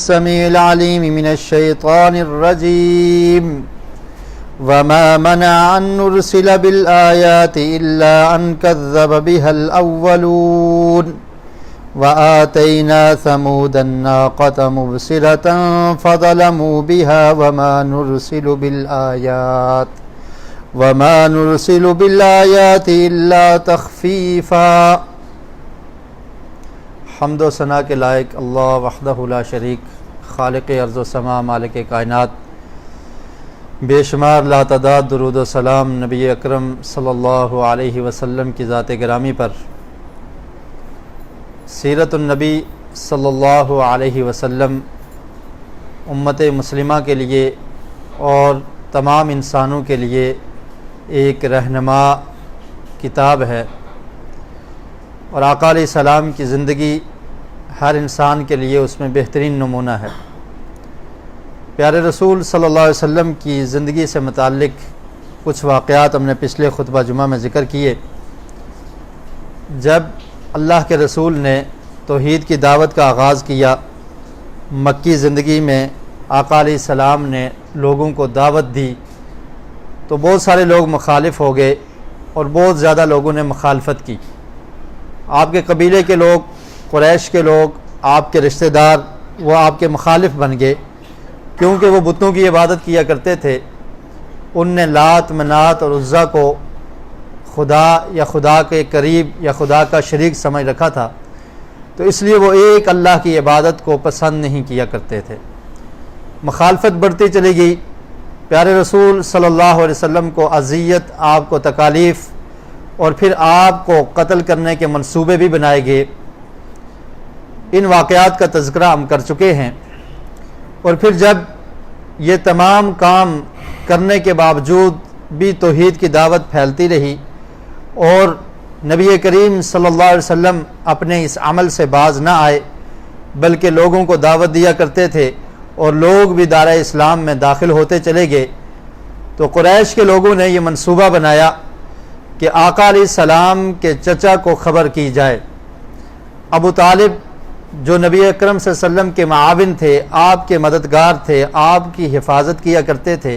السميع العليم من الشيطان الرجيم وما منع أن نرسل بالآيات إلا أن كذب بها الأولون وآتينا ثمود الناقة مبصرة فظلموا بها وما نرسل بالآيات إلا تخفيفا۔ حمد و ثنا کے لائق اللہ وحدہ لا شریک، خالق ارض و سما، مالک کائنات، بے شمار لاتعداد درود و سلام نبی اکرم صلی اللہ علیہ وسلم کی ذات گرامی پر۔ سیرت النبی صلی اللہ علیہ وسلم امت مسلمہ کے لیے اور تمام انسانوں کے لیے ایک رہنما کتاب ہے، اور آقا علیہ السلام کی زندگی ہر انسان کے لیے اس میں بہترین نمونہ ہے۔ پیارے رسول صلی اللہ علیہ وسلم کی زندگی سے متعلق کچھ واقعات ہم نے پچھلے خطبہ جمعہ میں ذکر کیے۔ جب اللہ کے رسول نے توحید کی دعوت کا آغاز کیا، مکی زندگی میں آقا علیہ السلام نے لوگوں کو دعوت دی تو بہت سارے لوگ مخالف ہو گئے اور بہت زیادہ لوگوں نے مخالفت کی۔ آپ کے قبیلے کے لوگ، قریش کے لوگ، آپ کے رشتہ دار، وہ آپ کے مخالف بن گئے، کیونکہ وہ بتوں کی عبادت کیا کرتے تھے۔ ان نے لات، منات اور عزا کو خدا یا خدا کے قریب یا خدا کا شریک سمجھ رکھا تھا، تو اس لیے وہ ایک اللہ کی عبادت کو پسند نہیں کیا کرتے تھے۔ مخالفت بڑھتی چلی گئی، پیارے رسول صلی اللہ علیہ وسلم کو اذیت، آپ کو تکالیف، اور پھر آپ کو قتل کرنے کے منصوبے بھی بنائے گئے۔ ان واقعات کا تذکرہ ہم کر چکے ہیں، اور پھر جب یہ تمام کام کرنے کے باوجود بھی توحید کی دعوت پھیلتی رہی اور نبی کریم صلی اللہ علیہ وسلم اپنے اس عمل سے باز نہ آئے، بلکہ لوگوں کو دعوت دیا کرتے تھے اور لوگ بھی دائرہ اسلام میں داخل ہوتے چلے گئے، تو قریش کے لوگوں نے یہ منصوبہ بنایا کہ آقا علیہ السلام کے چچا کو خبر کی جائے۔ ابو طالب جو نبی اکرم صلی اللہ علیہ وسلم کے معاون تھے، آپ کے مددگار تھے، آپ کی حفاظت کیا کرتے تھے،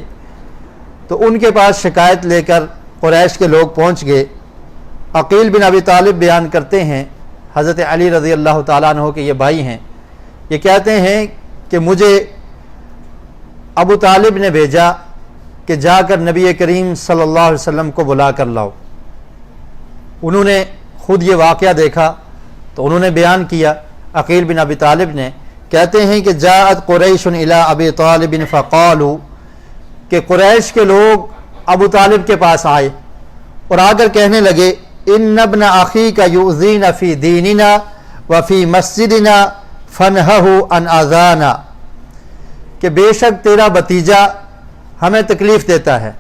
تو ان کے پاس شکایت لے کر قریش کے لوگ پہنچ گئے۔ عقیل بن ابی طالب بیان کرتے ہیں، حضرت علی رضی اللہ تعالیٰ عنہ کے یہ بھائی ہیں، یہ کہتے ہیں کہ مجھے ابو طالب نے بھیجا کہ جا کر نبی کریم صلی اللہ علیہ وسلم کو بلا کر لاؤ۔ انہوں نے خود یہ واقعہ دیکھا تو انہوں نے بیان کیا، عقیل بن ابی طالب نے، کہتے ہیں کہ جاءت قریش الی ابی طالب فقالوا، کہ قریش کے لوگ ابو طالب کے پاس آئے اور آ کر کہنے لگے ان ابن اخیک یؤذینا فی دیننا وفی مسجدنا فنہہ عن اذانا، کہ بے شک تیرا بھتیجا ہمیں تکلیف دیتا ہے،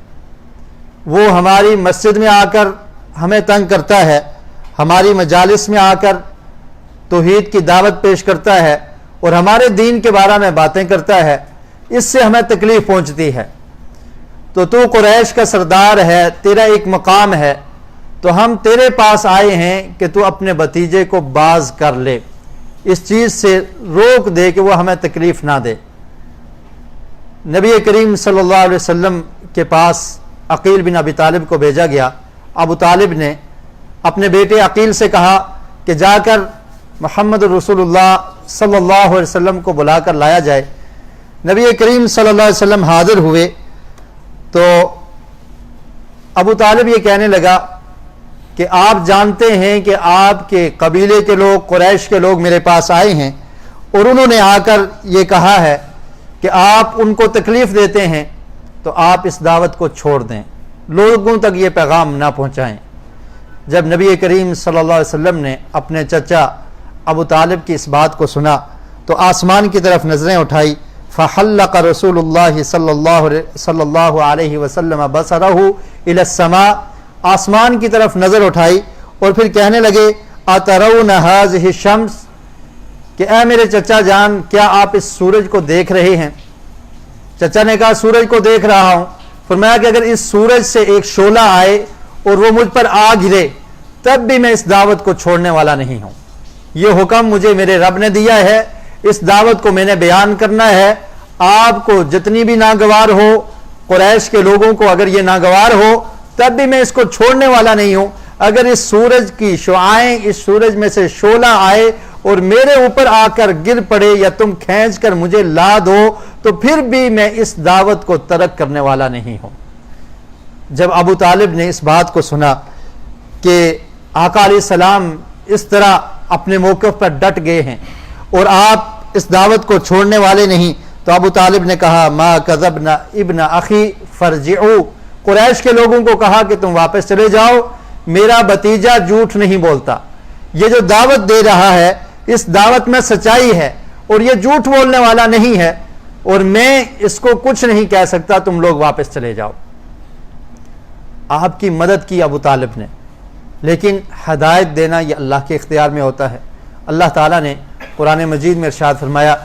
وہ ہماری مسجد میں آ کر ہمیں تنگ کرتا ہے، ہماری مجالس میں آ کر توحید کی دعوت پیش کرتا ہے اور ہمارے دین کے بارے میں باتیں کرتا ہے، اس سے ہمیں تکلیف پہنچتی ہے۔ تو قریش کا سردار ہے، تیرا ایک مقام ہے، تو ہم تیرے پاس آئے ہیں کہ تو اپنے بھتیجے کو باز کر لے، اس چیز سے روک دے کہ وہ ہمیں تکلیف نہ دے۔ نبی کریم صلی اللہ علیہ وسلم کے پاس عقیل بن ابی طالب کو بھیجا گیا۔ ابو طالب نے اپنے بیٹے عقیل سے کہا کہ جا کر محمد رسول اللہ صلی اللہ علیہ وسلم کو بلا کر لایا جائے۔ نبی کریم صلی اللہ علیہ وسلم حاضر ہوئے تو ابو طالب یہ کہنے لگا کہ آپ جانتے ہیں کہ آپ کے قبیلے کے لوگ، قریش کے لوگ میرے پاس آئے ہیں اور انہوں نے آ کر یہ کہا ہے کہ آپ ان کو تکلیف دیتے ہیں، تو آپ اس دعوت کو چھوڑ دیں، لوگوں تک یہ پیغام نہ پہنچائیں۔ جب نبی کریم صلی اللہ علیہ وسلم نے اپنے چچا ابو طالب کی اس بات کو سنا تو آسمان کی طرف نظریں اٹھائی، فحلق رسول اللہ صلی اللہ علیہ وسلم بصرہ الی السماء، آسمان کی طرف نظر اٹھائی اور پھر کہنے لگے اترون هذه الشمس، کہ اے میرے چچا جان کیا آپ اس سورج کو دیکھ رہے ہیں؟ چچا نے کہا سورج کو دیکھ رہا ہوں۔ فرمایا کہ اگر اس سورج سے ایک شعلہ آئے اور وہ مجھ پر آ گرے تب بھی میں اس دعوت کو چھوڑنے والا نہیں ہوں، یہ حکم مجھے میرے رب نے دیا ہے، اس دعوت کو میں نے بیان کرنا ہے. آپ کو جتنی بھی ناگوار ہو, قریش کے لوگوں کو اگر یہ ناگوار ہو, تب بھی میں اس کو چھوڑنے والا نہیں ہوں. اگر اس سورج کی شعاعیں, اس سورج میں سے شعلہ آئے اور میرے اوپر آ کر گر پڑے یا تم کھینچ کر مجھے لا دو, تو پھر بھی میں اس دعوت کو ترک کرنے والا نہیں ہوں. جب ابو طالب نے اس بات کو سنا کہ آقا علیہ السلام اس طرح اپنے موقف پر ڈٹ گئے ہیں اور آپ اس دعوت کو چھوڑنے والے نہیں, تو ابو طالب نے کہا ما کذبنا ابن اخی فرجعوا. قریش کے لوگوں کو کہا کہ تم واپس چلے جاؤ, میرا بھتیجا جھوٹ نہیں بولتا. یہ جو دعوت دے رہا ہے اس دعوت میں سچائی ہے اور یہ جھوٹ بولنے والا نہیں ہے, اور میں اس کو کچھ نہیں کہہ سکتا, تم لوگ واپس چلے جاؤ. آپ کی مدد کی ابو طالب نے, لیکن ہدایت دینا یہ اللہ کے اختیار میں ہوتا ہے. اللہ تعالیٰ نے قرآن مجید میں ارشاد فرمایا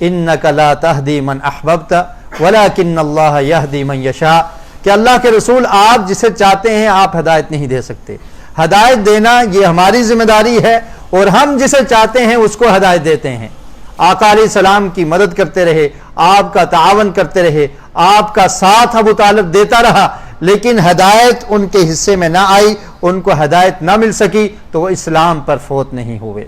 انک لا تہدی من احببت ولکن اللہ یہدی من یشاء, کہ اللہ کے رسول آپ جسے چاہتے ہیں آپ ہدایت نہیں دے سکتے. ہدایت دینا یہ ہماری ذمہ داری ہے, اور ہم جسے چاہتے ہیں اس کو ہدایت دیتے ہیں. آقا علیہ السلام کی مدد کرتے رہے, آپ کا تعاون کرتے رہے, آپ کا ساتھ ابو طالب دیتا رہا, لیکن ہدایت ان کے حصے میں نہ آئی, ان کو ہدایت نہ مل سکی, تو وہ اسلام پر فوت نہیں ہوئے.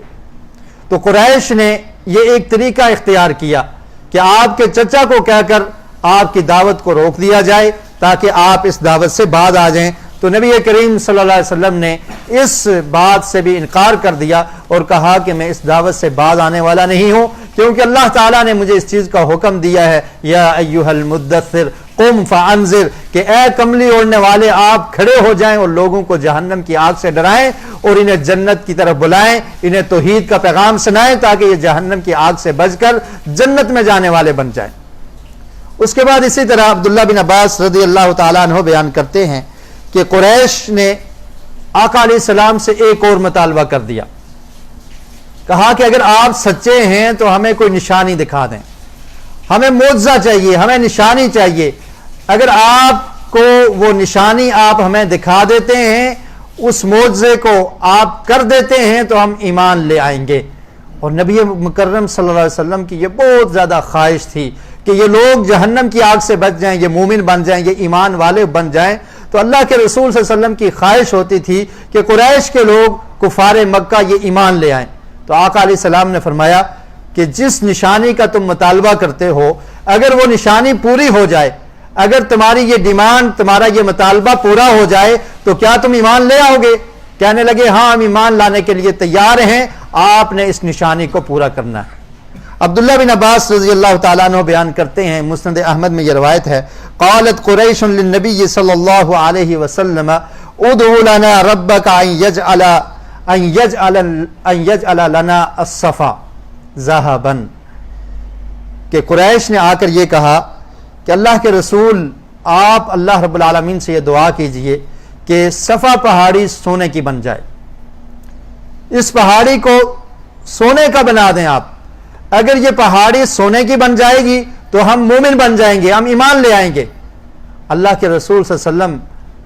تو قریش نے یہ ایک طریقہ اختیار کیا کہ آپ کے چچا کو کہہ کر آپ کی دعوت کو روک دیا جائے تاکہ آپ اس دعوت سے بعد آ جائیں. تو نبی کریم صلی اللہ علیہ وسلم نے اس بات سے بھی انکار کر دیا اور کہا کہ میں اس دعوت سے بعد آنے والا نہیں ہوں, کیونکہ اللہ تعالیٰ نے مجھے اس چیز کا حکم دیا ہے یا ایھا المدثر قم فانذر, کہ اے کملی اوڑھنے والے آپ کھڑے ہو جائیں اور لوگوں کو جہنم کی آگ سے ڈرائیں اور انہیں جنت کی طرف بلائیں, انہیں توحید کا پیغام سنائیں تاکہ یہ جہنم کی آگ سے بچ کر جنت میں جانے والے بن جائیں. اس کے بعد اسی طرح عبداللہ بن عباس رضی اللہ تعالیٰ عنہ بیان کرتے ہیں کہ قریش نے آقا علیہ السلام سے ایک اور مطالبہ کر دیا. کہا کہ اگر آپ سچے ہیں تو ہمیں کوئی نشانی دکھا دیں, ہمیں معجزہ چاہیے, ہمیں نشانی چاہیے. اگر آپ کو وہ نشانی آپ ہمیں دکھا دیتے ہیں, اس معجزے کو آپ کر دیتے ہیں, تو ہم ایمان لے آئیں گے. اور نبی مکرم صلی اللہ علیہ وسلم کی یہ بہت زیادہ خواہش تھی کہ یہ لوگ جہنم کی آگ سے بچ جائیں, یہ مومن بن جائیں, یہ ایمان والے بن جائیں. تو اللہ کے رسول صلی اللہ علیہ وسلم کی خواہش ہوتی تھی کہ قریش کے لوگ کفار مکہ یہ ایمان لے آئیں. تو آقا علیہ السلام نے فرمایا کہ جس نشانی کا تم مطالبہ کرتے ہو, اگر وہ نشانی پوری ہو جائے, اگر تمہاری یہ ڈیمانڈ, تمہارا یہ مطالبہ پورا ہو جائے, تو کیا تم ایمان لے آؤ گے؟ کہنے لگے ہاں ہم ایمان لانے کے لیے تیار ہیں, آپ نے اس نشانی کو پورا کرنا ہے. عبداللہ بن عباس رضی اللہ تعالیٰ عنہ بیان کرتے ہیں, مسند احمد میں یہ روایت ہے, قالت قریش للنبی صلی اللہ علیہ وسلم ادعو لنا ربک ان یجعل لنا الصفا ذهبا, کہ قریش نے آ کر یہ کہا کہ اللہ کے رسول آپ اللہ رب العالمین سے یہ دعا کیجئے کہ صفا پہاڑی سونے کی بن جائے, اس پہاڑی کو سونے کا بنا دیں آپ. اگر یہ پہاڑی سونے کی بن جائے گی تو ہم مومن بن جائیں گے, ہم ایمان لے آئیں گے. اللہ کے رسول صلی اللہ علیہ وسلم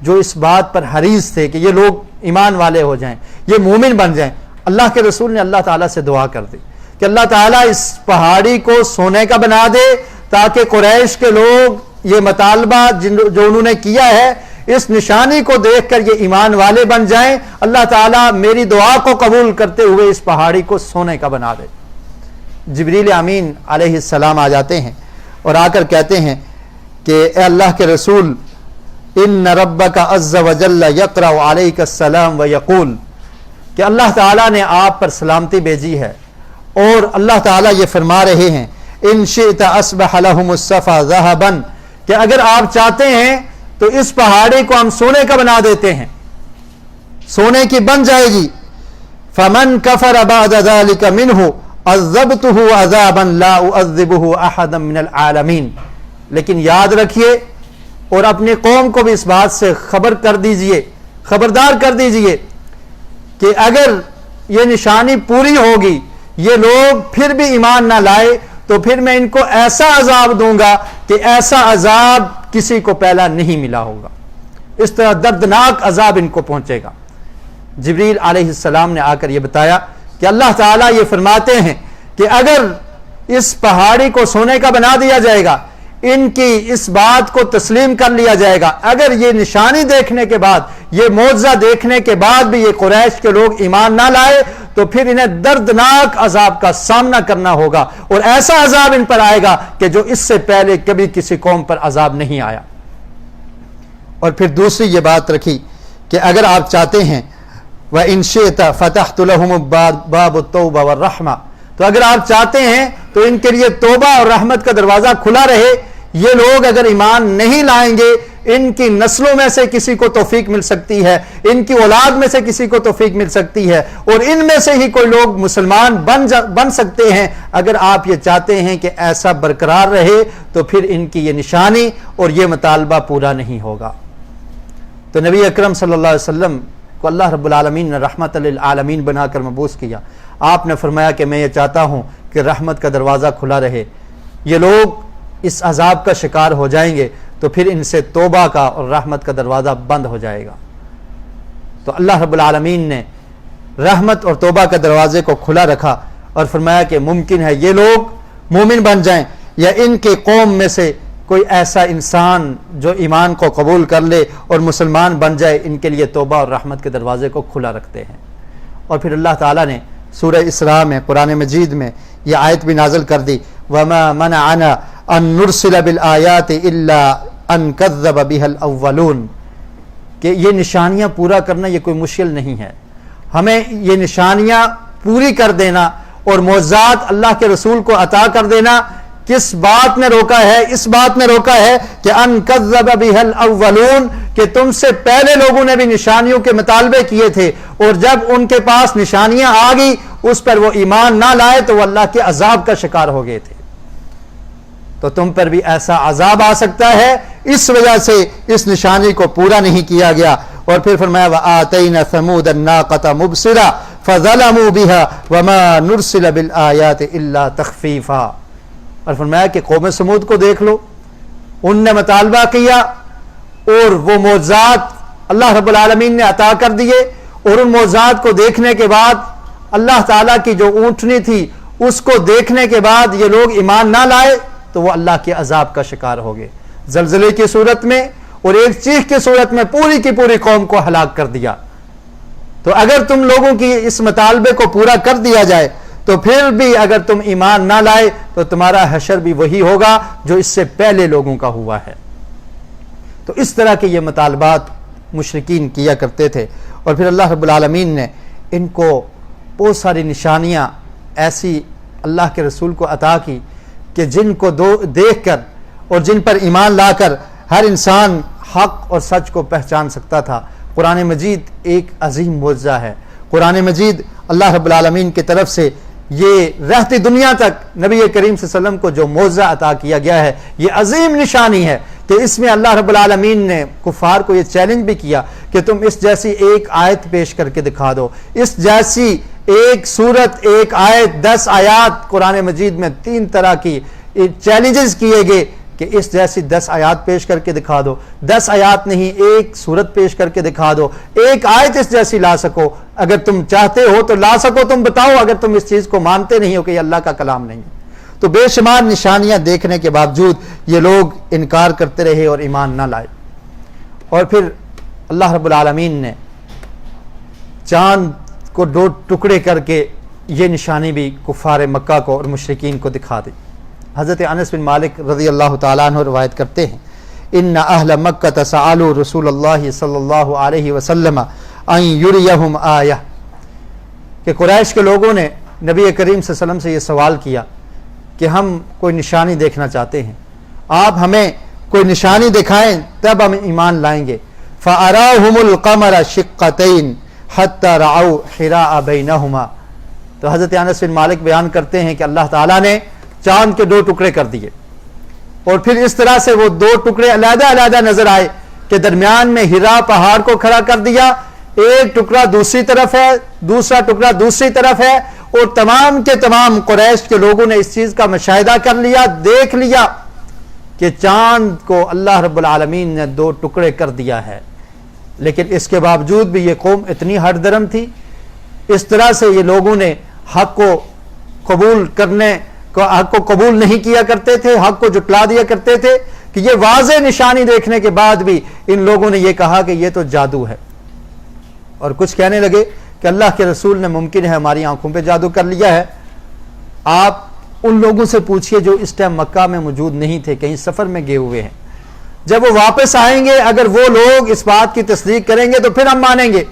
جو اس بات پر حریص تھے کہ یہ لوگ ایمان والے ہو جائیں, یہ مومن بن جائیں, اللہ کے رسول نے اللہ تعالیٰ سے دعا کر دی کہ اللہ تعالیٰ اس پہاڑی کو سونے کا بنا دے تاکہ قریش کے لوگ یہ مطالبہ جو انہوں نے کیا ہے, اس نشانی کو دیکھ کر یہ ایمان والے بن جائیں. اللہ تعالیٰ میری دعا کو قبول کرتے ہوئے اس پہاڑی کو سونے کا بنا دے. جبریل امین علیہ السلام آ جاتے ہیں اور آ کر کہتے ہیں کہ اے اللہ کے رسول, ان ربک عز وجل یقرأ علیک السلام ویقول, کہ اللہ تعالیٰ نے آپ پر سلامتی بھیجی ہے اور اللہ تعالیٰ یہ فرما رہے ہیں ان شئت اصبح لهم الصفا ذهبا, کہ اگر آپ چاہتے ہیں تو اس پہاڑی کو ہم سونے کا بنا دیتے ہیں, سونے کی بن جائے گی. فمن کفر بعد ذلك منه عذبته عذابا لا اعذبه احدا من العالمین. لیکن یاد رکھیے اور اپنی قوم کو بھی اس بات سے خبردار کر دیجئے کہ اگر یہ نشانی پوری ہوگی, یہ لوگ پھر بھی ایمان نہ لائے, تو پھر میں ان کو ایسا عذاب دوں گا کہ ایسا عذاب کسی کو پہلا نہیں ملا ہوگا. اس طرح دردناک عذاب ان کو پہنچے گا. جبریل علیہ السلام نے آ کر یہ بتایا کہ اللہ تعالیٰ یہ فرماتے ہیں کہ اگر اس پہاڑی کو سونے کا بنا دیا جائے گا، ان کی اس بات کو تسلیم کر لیا جائے گا۔ اگر یہ نشانی دیکھنے کے بعد، یہ معجزہ دیکھنے کے بعد بھی یہ قریش کے لوگ ایمان نہ لائے تو پھر انہیں دردناک عذاب کا سامنا کرنا ہوگا، اور ایسا عذاب ان پر آئے گا کہ جو اس سے پہلے کبھی کسی قوم پر عذاب نہیں آیا۔ اور پھر دوسری یہ بات رکھی کہ اگر آپ چاہتے ہیں وَإِن شِئْتَ فَتَحْتُ لَهُمُ بَابُ التَّوْبَةِ وَالرَّحْمَةِ، تو اگر آپ چاہتے ہیں تو ان کے لیے توبہ اور رحمت کا دروازہ کھلا رہے۔ یہ لوگ اگر ایمان نہیں لائیں گے، ان کی نسلوں میں سے کسی کو توفیق مل سکتی ہے، ان کی اولاد میں سے کسی کو توفیق مل سکتی ہے، اور ان میں سے ہی کوئی لوگ مسلمان بن سکتے ہیں۔ اگر آپ یہ چاہتے ہیں کہ ایسا برقرار رہے تو پھر ان کی یہ نشانی اور یہ مطالبہ پورا نہیں ہوگا۔ تو نبی اکرم صلی اللہ علیہ وسلم کو اللہ رب العالمین نے رحمت للعالمین بنا کر مبعوث کیا۔ آپ نے فرمایا کہ میں یہ چاہتا ہوں کہ رحمت کا دروازہ کھلا رہے، یہ لوگ اس عذاب کا شکار ہو جائیں گے تو پھر ان سے توبہ کا اور رحمت کا دروازہ بند ہو جائے گا۔ تو اللہ رب العالمین نے رحمت اور توبہ کے دروازے کو کھلا رکھا اور فرمایا کہ ممکن ہے یہ لوگ مومن بن جائیں، یا ان کے قوم میں سے کوئی ایسا انسان جو ایمان کو قبول کر لے اور مسلمان بن جائے، ان کے لیے توبہ اور رحمت کے دروازے کو کھلا رکھتے ہیں۔ اور پھر اللہ تعالیٰ نے سورہ اسراء میں، قرآن مجید میں یہ آیت بھی نازل کر دی، وَمَا مَنَعَنَا أَن نُرْسِلَ بِالْآيَاتِ إِلَّا أَن كَذَّبَ بِهَا الْأَوَّلُونَ، کہ یہ نشانیاں پورا کرنا یہ کوئی مشکل نہیں ہے، ہمیں یہ نشانیاں پوری کر دینا اور معجزات اللہ کے رسول کو عطا کر دینا کس بات نے روکا ہے؟ اس بات نے روکا ہے کہ ان کذب بها الاولون، کہ تم سے پہلے لوگوں نے بھی نشانیوں کے مطالبے کیے تھے، اور جب ان کے پاس نشانیاں آ گئی اس پر وہ ایمان نہ لائے تو وہ اللہ کے عذاب کا شکار ہو گئے تھے۔ تو تم پر بھی ایسا عذاب آ سکتا ہے، اس وجہ سے اس نشانی کو پورا نہیں کیا گیا۔ اور پھر فرمایا وَآتَيْنَا ثَمُودَ النَّاقَةَ مُبْصِرَةً فَظَلَمُوا بِهَا وَمَا نُرْسِلَ بِالْآيَاتِ إِلَّا تَخْفِيفًا، اور فرمایا کہ قوم سمود کو دیکھ لو، ان نے مطالبہ کیا اور وہ معجزات اللہ رب العالمین نے عطا کر دیے، اور ان معجزات کو دیکھنے کے بعد اللہ تعالیٰ کی جو اونٹنی تھی اس کو دیکھنے کے بعد یہ لوگ ایمان نہ لائے تو وہ اللہ کے عذاب کا شکار ہو گئے، زلزلے کی صورت میں اور ایک چیخ کی صورت میں پوری کی پوری قوم کو ہلاک کر دیا۔ تو اگر تم لوگوں کی اس مطالبے کو پورا کر دیا جائے تو پھر بھی اگر تم ایمان نہ لائے تو تمہارا حشر بھی وہی ہوگا جو اس سے پہلے لوگوں کا ہوا ہے۔ تو اس طرح کے یہ مطالبات مشرکین کیا کرتے تھے، اور پھر اللہ رب العالمین نے ان کو بہت ساری نشانیاں ایسی اللہ کے رسول کو عطا کی کہ جن کو دیکھ کر اور جن پر ایمان لا کر ہر انسان حق اور سچ کو پہچان سکتا تھا۔ قرآن مجید ایک عظیم معجزہ ہے۔ قرآن مجید اللہ رب العالمین کی طرف سے یہ رہتی دنیا تک نبی کریم صلی اللہ علیہ وسلم کو جو معجزہ عطا کیا گیا ہے، یہ عظیم نشانی ہے کہ اس میں اللہ رب العالمین نے کفار کو یہ چیلنج بھی کیا کہ تم اس جیسی ایک آیت پیش کر کے دکھا دو، اس جیسی ایک سورت، ایک آیت، 10 آیات۔ قرآن مجید میں 3 طرح کی چیلنجز کیے گئے کہ اس جیسی 10 آیات پیش کر کے دکھا دو، 10 آیات نہیں، ایک سورت پیش کر کے دکھا دو، ایک آیت اس جیسی لا سکو، اگر تم چاہتے ہو تو لا سکو، تم بتاؤ اگر تم اس چیز کو مانتے نہیں ہو کہ یہ اللہ کا کلام نہیں ہے۔ تو بے شمار نشانیاں دیکھنے کے باوجود یہ لوگ انکار کرتے رہے اور ایمان نہ لائے۔ اور پھر اللہ رب العالمین نے چاند کو 2 ٹکڑے کر کے یہ نشانی بھی کفار مکہ کو اور مشرکین کو دکھا دی۔ حضرت انس بن مالک رضی اللہ تعالیٰ عنہ روایت کرتے ہیں، ان اہل مکہ سألوا رسول اللہ صلی اللہ علیہ وسلم ان یریہم آیہ، کہ قریش کے لوگوں نے نبی کریم صلی اللہ علیہ وسلم سے یہ سوال کیا کہ ہم کوئی نشانی دیکھنا چاہتے ہیں، آپ ہمیں کوئی نشانی دکھائیں تب ہم ایمان لائیں گے۔ فأراہم القمر شقتین حتی رعوا حراء بینہما، تو حضرت انس بن مالک بیان کرتے ہیں کہ اللہ تعالیٰ نے چاند کے 2 ٹکڑے کر دیے، اور پھر اس طرح سے وہ 2 ٹکڑے علیحدہ علیحدہ نظر آئے کہ درمیان میں ہرا پہاڑ کو کھڑا کر دیا، ایک ٹکڑا دوسری طرف ہے، دوسرا ٹکڑا دوسری طرف ہے، اور تمام کے تمام قریش کے لوگوں نے اس چیز کا مشاہدہ کر لیا، دیکھ لیا کہ چاند کو اللہ رب العالمین نے 2 ٹکڑے کر دیا ہے۔ لیکن اس کے باوجود بھی یہ قوم اتنی ہٹ درم تھی، اس طرح سے یہ لوگوں نے حق کو قبول کرنے حق کو قبول نہیں کیا کرتے تھے, حق کو جھٹلا دیا کرتے تھے, کہ یہ واضح نشانی دیکھنے کے بعد بھی ان لوگوں نے یہ کہا کہ یہ تو جادو ہے. اور کچھ کہنے لگے کہ اللہ کے رسول نے ممکن ہے ہماری آنکھوں پہ جادو کر لیا ہے. آپ ان لوگوں سے پوچھئے جو اس ٹائم مکہ میں موجود نہیں تھے, کہیں سفر میں گئے ہوئے ہیں, جب وہ واپس آئیں گے اگر وہ لوگ اس بات کی تصدیق کریں گے تو پھر ہم مانیں گے,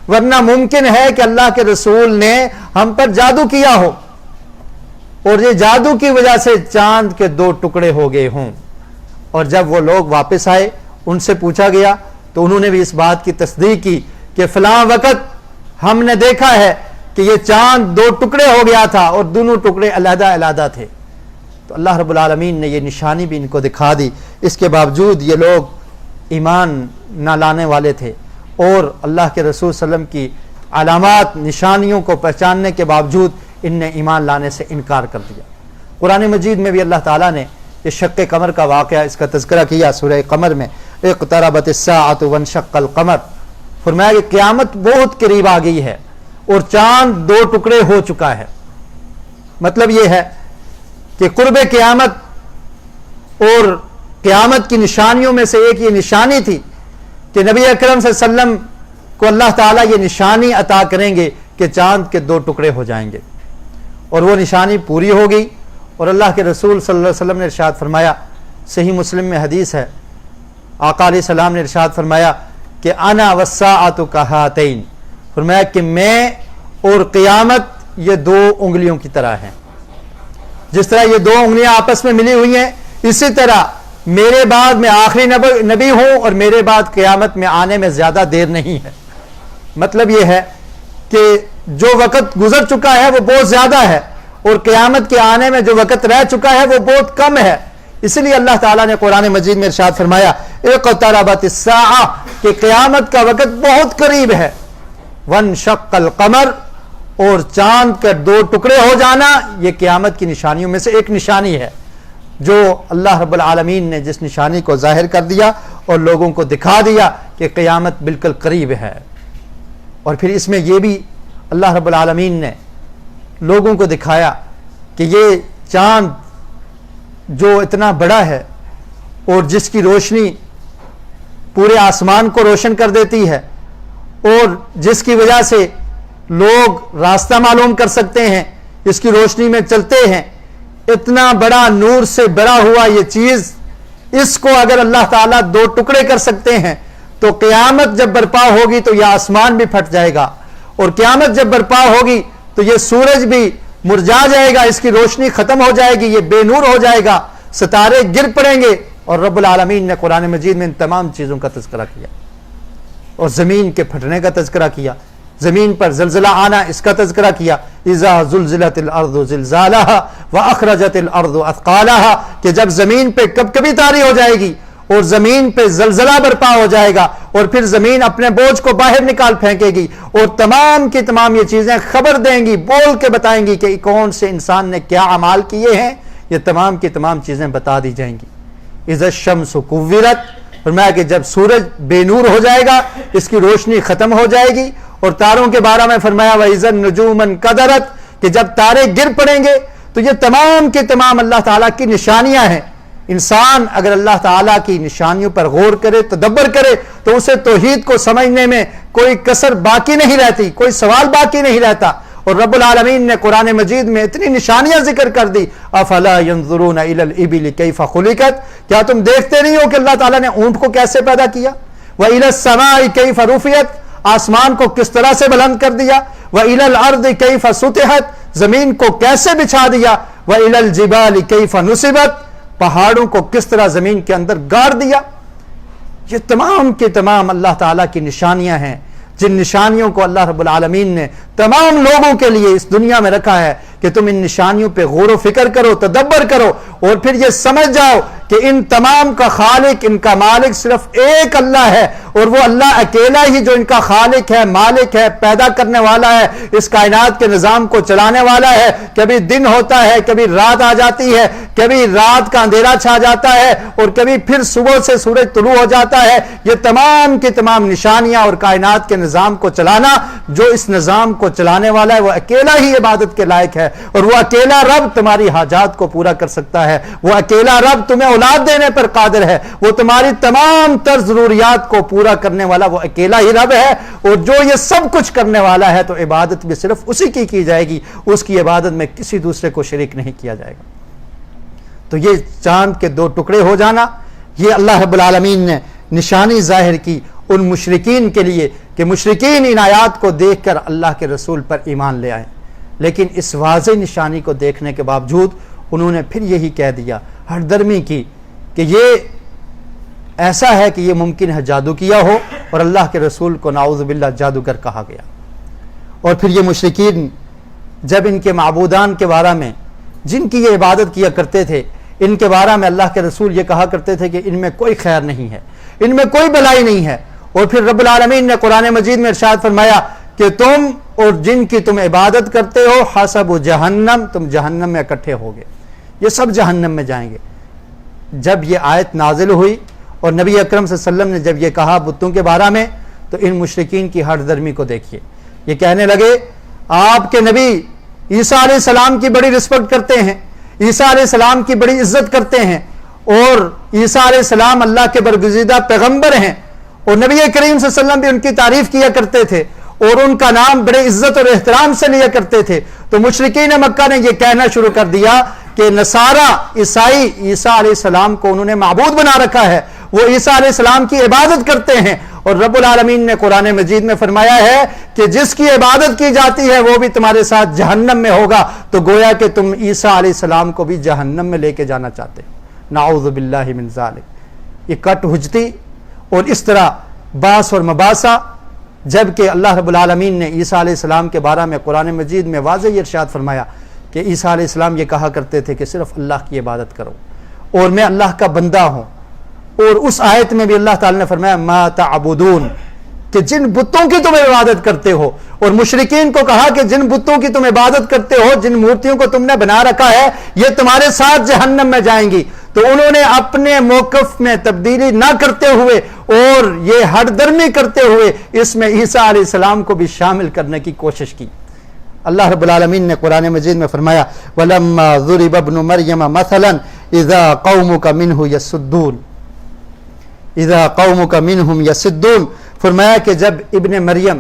ورنہ ممکن ہے کہ اللہ کے رسول نے ہم پر جادو کیا ہو اور یہ جادو کی وجہ سے چاند کے 2 ٹکڑے ہو گئے ہوں. اور جب وہ لوگ واپس آئے, ان سے پوچھا گیا تو انہوں نے بھی اس بات کی تصدیق کی کہ فلاں وقت ہم نے دیکھا ہے کہ یہ چاند 2 ٹکڑے ہو گیا تھا اور دونوں ٹکڑے علیحدہ علیحدہ تھے. تو اللہ رب العالمین نے یہ نشانی بھی ان کو دکھا دی. اس کے باوجود یہ لوگ ایمان نہ لانے والے تھے اور اللہ کے رسول صلی اللہ علیہ وسلم کی علامات نشانیوں کو پہچاننے کے باوجود ان نے ایمان لانے سے انکار کر دیا. قرآن مجید میں بھی اللہ تعالیٰ نے یہ شق قمر کا واقعہ, اس کا تذکرہ کیا سورہ قمر میں, اقتربت الساعۃ وانشق القمر, فرمایا کہ قیامت بہت قریب آ گئی ہے اور چاند 2 ٹکڑے ہو چکا ہے. مطلب یہ ہے کہ قرب قیامت اور قیامت کی نشانیوں میں سے ایک یہ نشانی تھی کہ نبی اکرم صلی اللہ علیہ وسلم کو اللہ تعالیٰ یہ نشانی عطا کریں گے کہ چاند کے 2 ٹکڑے ہو جائیں گے, اور وہ نشانی پوری ہو گئی. اور اللہ کے رسول صلی اللہ علیہ وسلم نے ارشاد فرمایا, صحیح مسلم میں حدیث ہے, آقا علیہ السلام نے ارشاد فرمایا کہ انا والساعۃ کہاتین, فرمایا کہ میں اور قیامت یہ 2 انگلیوں کی طرح ہیں. جس طرح یہ 2 انگلیاں آپس میں ملی ہوئی ہیں, اسی طرح میرے بعد میں آخری نبی ہوں اور میرے بعد قیامت میں آنے میں زیادہ دیر نہیں ہے. مطلب یہ ہے کہ جو وقت گزر چکا ہے وہ بہت زیادہ ہے اور قیامت کے آنے میں جو وقت رہ چکا ہے وہ بہت کم ہے. اس لیے اللہ تعالیٰ نے قرآن مجید میں ارشاد فرمایا اقتربت الساعہ, کہ قیامت کا وقت بہت قریب ہے. وانشق القمر, اور چاند کا 2 ٹکڑے ہو جانا یہ قیامت کی نشانیوں میں سے ایک نشانی ہے جو اللہ رب العالمین نے جس نشانی کو ظاہر کر دیا اور لوگوں کو دکھا دیا کہ قیامت بالکل قریب ہے. اور پھر اس میں یہ بھی اللہ رب العالمین نے لوگوں کو دکھایا کہ یہ چاند جو اتنا بڑا ہے اور جس کی روشنی پورے آسمان کو روشن کر دیتی ہے اور جس کی وجہ سے لوگ راستہ معلوم کر سکتے ہیں, اس کی روشنی میں چلتے ہیں, اتنا بڑا نور سے بھرا ہوا یہ چیز, اس کو اگر اللہ تعالیٰ 2 ٹکڑے کر سکتے ہیں تو قیامت جب برپا ہوگی تو یہ آسمان بھی پھٹ جائے گا, اور قیامت جب برپا ہوگی تو یہ سورج بھی مرجھا جائے گا, اس کی روشنی ختم ہو جائے گی, یہ بے نور ہو جائے گا, ستارے گر پڑیں گے. اور رب العالمین نے قرآن مجید میں ان تمام چیزوں کا تذکرہ کیا اور زمین کے پھٹنے کا تذکرہ کیا, زمین پر زلزلہ آنا اس کا تذکرہ کیا. اذا زلزلت الارض زلزالها واخرجت الارض اثقالها, کہ جب زمین پہ کبھی طاری ہو جائے گی اور زمین پہ زلزلہ برپا ہو جائے گا اور پھر زمین اپنے بوجھ کو باہر نکال پھینکے گی اور تمام کی تمام یہ چیزیں خبر دیں گی, بول کے بتائیں گی کہ کون سے انسان نے کیا اعمال کیے ہیں. یہ تمام کی تمام چیزیں بتا دی جائیں گی. اذا الشمس کورت, فرمایا کہ جب سورج بے نور ہو جائے گا, اس کی روشنی ختم ہو جائے گی. اور تاروں کے بارے میں فرمایا وَإِذَا النُّجُومُ انْكَدَرَتْ, کہ جب تارے گر پڑیں گے تو یہ تمام کے تمام اللہ تعالیٰ کی نشانیاں ہیں. انسان اگر اللہ تعالیٰ کی نشانیوں پر غور کرے, تدبر کرے, تو اسے توحید کو سمجھنے میں کوئی کسر باقی نہیں رہتی, کوئی سوال باقی نہیں رہتا. اور رب العالمین نے قرآن مجید میں اتنی نشانیاں ذکر کر دی, افلا ينظرون الى الابل کیف خلقت, کیا تم دیکھتے نہیں ہو کہ اللہ تعالیٰ نے اونٹ کو کیسے پیدا کیا, والى السماء کیف رفعت, آسمان کو کس طرح سے بلند کر دیا, والى الارض کیف سطحت, زمین کو کیسے بچھا دیا, والى الجبال کیف نصبت, پہاڑوں کو کس طرح زمین کے اندر گاڑ دیا. یہ تمام کے تمام اللہ تعالیٰ کی نشانیاں ہیں, جن نشانیوں کو اللہ رب العالمین نے تمام لوگوں کے لیے اس دنیا میں رکھا ہے کہ تم ان نشانیوں پہ غور و فکر کرو, تدبر کرو, اور پھر یہ سمجھ جاؤ کہ ان تمام کا خالق, ان کا مالک صرف ایک اللہ ہے, اور وہ اللہ اکیلا ہی جو ان کا خالق ہے, مالک ہے, پیدا کرنے والا ہے, اس کائنات کے نظام کو چلانے والا ہے. کبھی دن ہوتا ہے, کبھی رات آ جاتی ہے, کبھی رات کا اندھیرا چھا جاتا ہے, اور کبھی پھر صبح سے سورج طلوع ہو جاتا ہے. یہ تمام کی تمام نشانیاں اور کائنات کے نظام کو چلانا, جو اس نظام کو چلانے والا ہے وہ اکیلا ہی عبادت کے لائق ہے. ہے, اور وہ اکیلا رب تمہاری حاجات کو پورا کر سکتا ہے. وہ اکیلا رب تمہیں اولاد دینے پر قادر ہے. وہ تمہاری تمام تر ضروریات کو پورا کرنے والا وہ اکیلا ہی رب ہے. اور جو یہ سب کچھ کرنے والا ہے تو عبادت بھی صرف اسی کی جائے گی, اس کی عبادت میں کسی دوسرے کو شریک نہیں کیا جائے گا. تو یہ چاند کے 2 ٹکڑے ہو جانا, یہ اللہ رب العالمین نے نشانی ظاہر کی ان مشرکین کے لیے کہ مشرکین ان آیات کو دیکھ کر اللہ کے رسول پر ایمان لے آئے. لیکن اس واضح نشانی کو دیکھنے کے باوجود انہوں نے پھر یہی کہہ دیا, ہر درمی کی, کہ یہ ایسا ہے کہ یہ ممکن ہے جادو کیا ہو, اور اللہ کے رسول کو نعوذ باللہ جادوگر کہا گیا. اور پھر یہ مشرکین جب ان کے معبودان کے بارے میں, جن کی یہ عبادت کیا کرتے تھے, ان کے بارے میں اللہ کے رسول یہ کہا کرتے تھے کہ ان میں کوئی خیر نہیں ہے, ان میں کوئی بلائی نہیں ہے. اور پھر رب العالمین نے قرآن مجید میں ارشاد فرمایا کہ تم اور جن کی تم عبادت کرتے ہو حسب جہنم, تم جہنم میں اکٹھے ہوگے, یہ سب جہنم میں جائیں گے. جب یہ آیت نازل ہوئی اور نبی اکرم صلی اللہ علیہ وسلم نے جب یہ کہا بتوں کے بارے میں, تو ان مشرکین کی ہٹ درمی کو دیکھیے. یہ کہنے لگے آپ کے نبی عیسیٰ علیہ السلام کی بڑی رسپیکٹ کرتے ہیں, عیسیٰ علیہ السلام کی بڑی عزت کرتے ہیں, اور عیسیٰ علیہ السلام اللہ کے برگزیدہ پیغمبر ہیں, اور نبی کریم صلی اللہ علیہ وسلم بھی ان کی تعریف کیا کرتے تھے, اور ان کا نام بڑے عزت اور احترام سے لیا کرتے تھے. تو مشرکین مکہ نے یہ کہنا شروع کر دیا کہ نصارہ عیسائی عیسیٰ علیہ السلام کو انہوں نے معبود بنا رکھا ہے, وہ عیسیٰ علیہ السلام کی عبادت کرتے ہیں. اور رب العالمین نے قرآن مجید میں فرمایا ہے کہ جس کی عبادت کی جاتی ہے وہ بھی تمہارے ساتھ جہنم میں ہوگا. تو گویا کہ تم عیسیٰ علیہ السلام کو بھی جہنم میں لے کے جانا چاہتے ہو, نعوذ باللہ من ذالک. یہ کٹ حجتی اور اس طرح باس اور مباحثہ, جبکہ اللہ رب العالمین نے عیسیٰ علیہ السلام کے بارے میں قرآن مجید میں واضح ارشاد فرمایا کہ عیسیٰ علیہ السلام یہ کہا کرتے تھے کہ صرف اللہ کی عبادت کرو اور میں اللہ کا بندہ ہوں. اور اس آیت میں بھی اللہ تعالی نے فرمایا ما تعبدون, کہ جن بتوں کی تم عبادت کرتے ہو. اور مشرکین کو کہا کہ جن بتوں کی تم عبادت کرتے ہو, جن مورتیوں کو تم نے بنا رکھا ہے, یہ تمہارے ساتھ جہنم میں جائیں گی. تو انہوں نے اپنے موقف میں تبدیلی نہ کرتے ہوئے اور یہ ہٹ درمی کرتے ہوئے اس میں عیسیٰ علیہ السلام کو بھی شامل کرنے کی کوشش کی. اللہ رب العالمین نے قرآن مجید میں فرمایا وَلَمَّا ضُرِبَ ابْنُ مَرْيَمَ مَثَلًا إِذَا قَوْمُكَ مِنْهُ يَصُدُّونَ, اذا قومک منہم یصدون. فرمایا کہ جب ابن مریم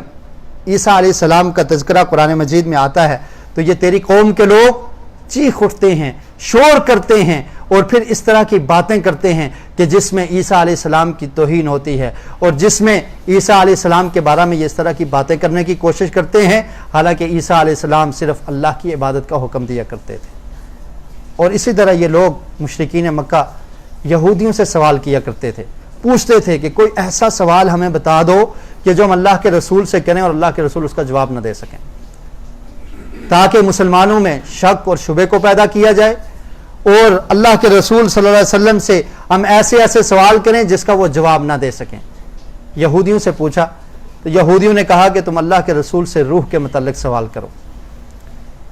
عیسیٰ علیہ السلام کا تذکرہ قرآن مجید میں آتا ہے تو یہ تیری قوم کے لوگ چیخ اٹھتے ہیں, شور کرتے ہیں, اور پھر اس طرح کی باتیں کرتے ہیں کہ جس میں عیسیٰ علیہ السلام کی توہین ہوتی ہے, اور جس میں عیسیٰ علیہ السلام کے بارے میں یہ اس طرح کی باتیں کرنے کی کوشش کرتے ہیں, حالانکہ عیسیٰ علیہ السلام صرف اللہ کی عبادت کا حکم دیا کرتے تھے. اور اسی طرح یہ لوگ مشرکین مکہ یہودیوں سے سوال کیا کرتے تھے, پوچھتے تھے کہ کوئی ایسا سوال ہمیں بتا دو کہ جو ہم اللہ کے رسول سے کریں اور اللہ کے رسول اس کا جواب نہ دے سکیں, تاکہ مسلمانوں میں شک اور شبہ کو پیدا کیا جائے, اور اللہ کے رسول صلی اللہ علیہ وسلم سے ہم ایسے ایسے سوال کریں جس کا وہ جواب نہ دے سکیں. یہودیوں سے پوچھا تو یہودیوں نے کہا کہ تم اللہ کے رسول سے روح کے متعلق سوال کرو.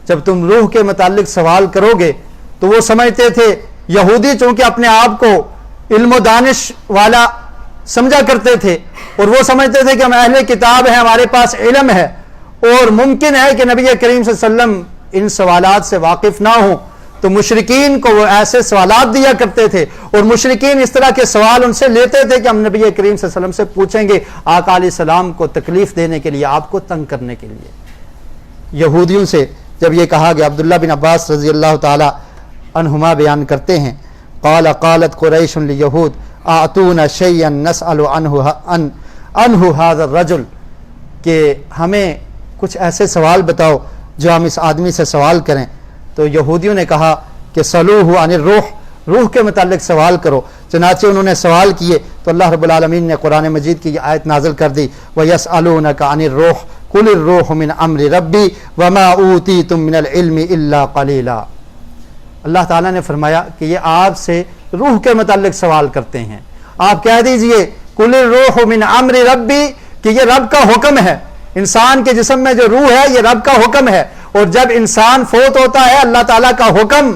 جب تم روح کے متعلق سوال کرو گے تو وہ سمجھتے تھے, یہودی چونکہ اپنے آپ کو علم و دانش والا سمجھا کرتے تھے, اور وہ سمجھتے تھے کہ ہم اہل کتاب ہیں, ہمارے پاس علم ہے, اور ممکن ہے کہ نبی کریم صلی اللہ علیہ وسلم ان سوالات سے واقف نہ ہوں. تو مشرکین کو وہ ایسے سوالات دیا کرتے تھے, اور مشرکین اس طرح کے سوال ان سے لیتے تھے کہ ہم نبی کریم صلی اللہ علیہ وسلم سے پوچھیں گے آقا علیہ السلام کو تکلیف دینے کے لیے, آپ کو تنگ کرنے کے لیے. یہودیوں سے جب یہ کہا گیا, عبداللہ بن عباس رضی اللہ تعالی عنہما بیان کرتے ہیں قالت قریش لیہود اعطونا شیئا نسأل عنہ هذا الرجل, کہ ہمیں کچھ ایسے سوال بتاؤ جو ہم اس آدمی سے سوال کریں. تو یہودیوں نے کہا کہ سلوہ عن الروح, روح کے متعلق سوال کرو. چنانچہ انہوں نے سوال کیے تو اللہ رب العالمین نے قرآن مجید کی یہ آیت نازل کر دی وَيَسْأَلُونَكَ عَنِ الرُّوحِ قُلِ الرُّوحُ مِنْ أَمْرِ رَبِّي وَمَا أُوتِيتُم مِّنَ الْعِلْمِ إِلَّا قَلِيلًا. اللہ تعالیٰ نے فرمایا کہ یہ آپ سے روح کے متعلق سوال کرتے ہیں, آپ کہہ دیجئے قُلِ الرُّوحُ مِنْ أَمْرِ رَبِّي, کہ یہ رب کا حکم ہے. انسان کے جسم میں جو روح ہے یہ رب کا حکم ہے, اور جب انسان فوت ہوتا ہے اللہ تعالیٰ کا حکم,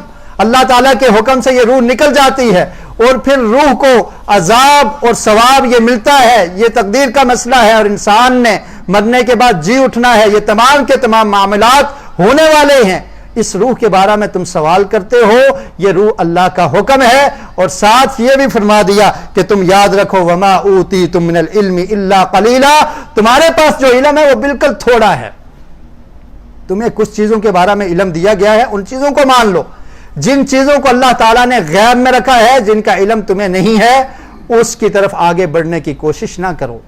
اللہ تعالیٰ کے حکم سے یہ روح نکل جاتی ہے, اور پھر روح کو عذاب اور ثواب یہ ملتا ہے, یہ تقدیر کا مسئلہ ہے, اور انسان نے مرنے کے بعد جی اٹھنا ہے. یہ تمام کے تمام معاملات ہونے والے ہیں, اس روح کے بارے میں تم سوال کرتے ہو، یہ روح اللہ کا حکم ہے، اور ساتھ یہ بھی فرما دیا کہ تم یاد رکھو وما اوتیتم من العلم الا قلیلا، تمہارے پاس جو علم ہے وہ بالکل تھوڑا ہے، تمہیں کچھ چیزوں کے بارے میں علم دیا گیا ہے، ان چیزوں کو مان لو، جن چیزوں کو اللہ تعالیٰ نے غیب میں رکھا ہے، جن کا علم تمہیں نہیں ہے، اس کی طرف آگے بڑھنے کی کوشش نہ کرو۔